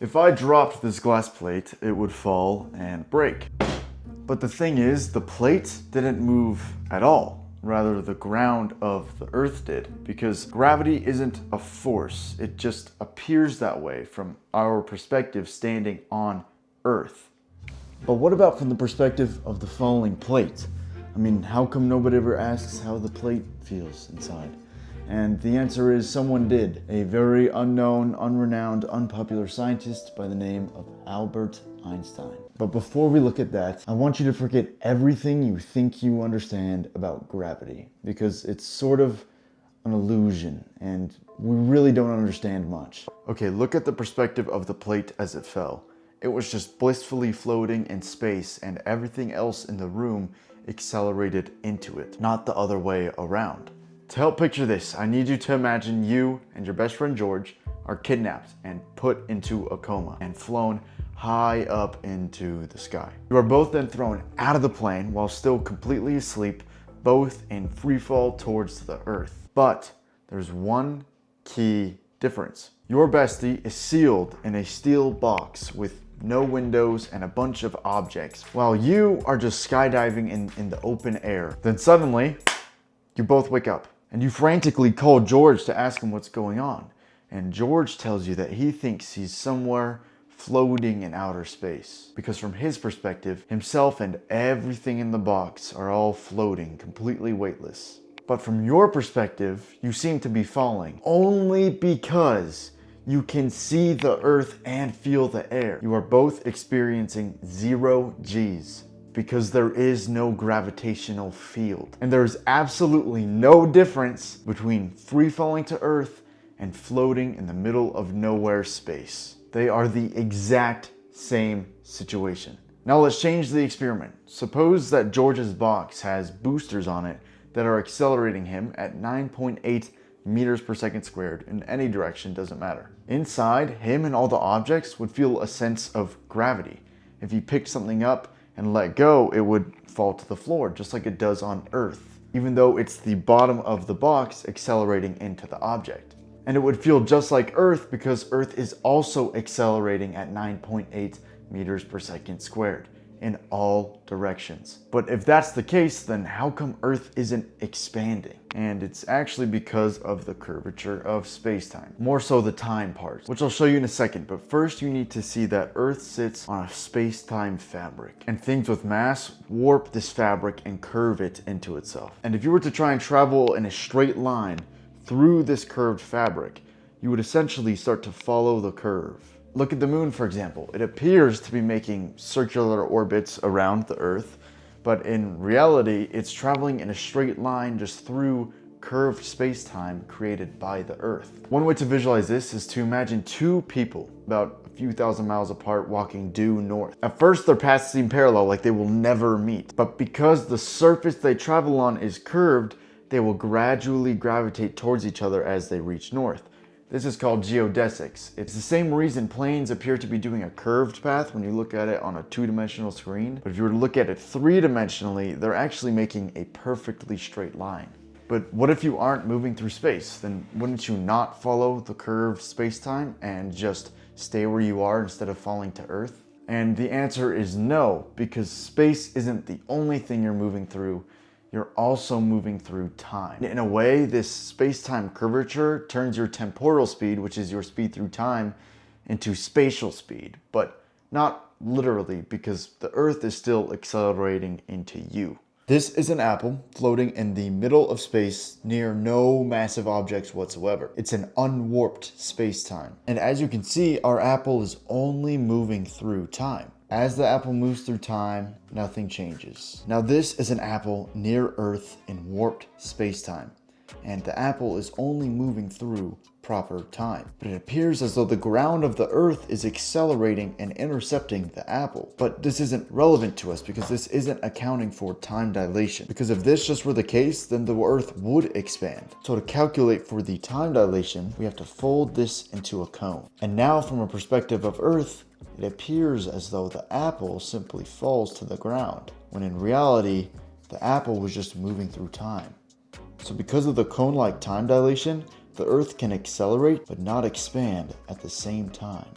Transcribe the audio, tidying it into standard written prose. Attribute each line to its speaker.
Speaker 1: If I dropped this glass plate, it would fall and break. But the thing is, the plate didn't move at all. Rather, the ground of the Earth did, because gravity isn't a force. It just appears that way from our perspective standing on Earth. But what about from the perspective of the falling plate? I mean, how come nobody ever asks how the plate feels inside? And the answer is someone did. A very unknown, unrenowned, unpopular scientist by the name of Albert Einstein. But before we look at that, I want you to forget everything you think you understand about gravity, because it's sort of an illusion and we really don't understand much. Okay, look at the perspective of the plate as it fell. It was just blissfully floating in space and everything else in the room accelerated into it, not the other way around. To help picture this, I need you to imagine you and your best friend George are kidnapped and put into a coma and flown high up into the sky. You are both then thrown out of the plane while still completely asleep, both in free fall towards the Earth. But there's one key difference. Your bestie is sealed in a steel box with no windows and a bunch of objects, while you are just skydiving in the open air. Then suddenly, you both wake up. And you frantically call George to ask him what's going on. And George tells you that he thinks he's somewhere floating in outer space. Because from his perspective, himself and everything in the box are all floating, completely weightless. But from your perspective, you seem to be falling. Only because you can see the Earth and feel the air. You are both experiencing 0 G's. Because there is no gravitational field. And there's absolutely no difference between free falling to Earth and floating in the middle of nowhere space. They are the exact same situation. Now let's change the experiment. Suppose that George's box has boosters on it that are accelerating him at 9.8 meters per second squared in any direction, doesn't matter. Inside, him and all the objects would feel a sense of gravity. If he picked something up and let go, it would fall to the floor, just like it does on Earth, even though it's the bottom of the box accelerating into the object. And it would feel just like Earth because Earth is also accelerating at 9.8 meters per second squared in all directions. But if that's the case, then how come Earth isn't expanding? And it's actually because of the curvature of space-time. More so the time part, which I'll show you in a second. But first you need to see that Earth sits on a space-time fabric. And things with mass warp this fabric and curve it into itself. And if you were to try and travel in a straight line through this curved fabric, you would essentially start to follow the curve. Look at the moon, for example. It appears to be making circular orbits around the Earth, but in reality, it's traveling in a straight line just through curved space-time created by the Earth. One way to visualize this is to imagine two people about a few thousand miles apart walking due north. At first, their paths seem parallel, like they will never meet. But because the surface they travel on is curved, they will gradually gravitate towards each other as they reach north. This is called geodesics. It's the same reason planes appear to be doing a curved path when you look at it on a two-dimensional screen. But if you were to look at it three-dimensionally, they're actually making a perfectly straight line. But what if you aren't moving through space? Then wouldn't you not follow the curved space-time and just stay where you are instead of falling to Earth? And the answer is no, because space isn't the only thing you're moving through. You're also moving through time. In a way, this space-time curvature turns your temporal speed, which is your speed through time, into spatial speed, but not literally, because the Earth is still accelerating into you. This is an apple floating in the middle of space near no massive objects whatsoever. It's an unwarped space-time. And as you can see, our apple is only moving through time. As the apple moves through time, nothing changes. Now this is an apple near Earth in warped space-time, and the apple is only moving through proper time. But it appears as though the ground of the Earth is accelerating and intercepting the apple. But this isn't relevant to us because this isn't accounting for time dilation. Because if this just were the case, then the Earth would expand. So to calculate for the time dilation, we have to fold this into a cone. And now from a perspective of Earth, it appears as though the apple simply falls to the ground, when in reality, the apple was just moving through time. So because of the cone-like time dilation, the Earth can accelerate but not expand at the same time.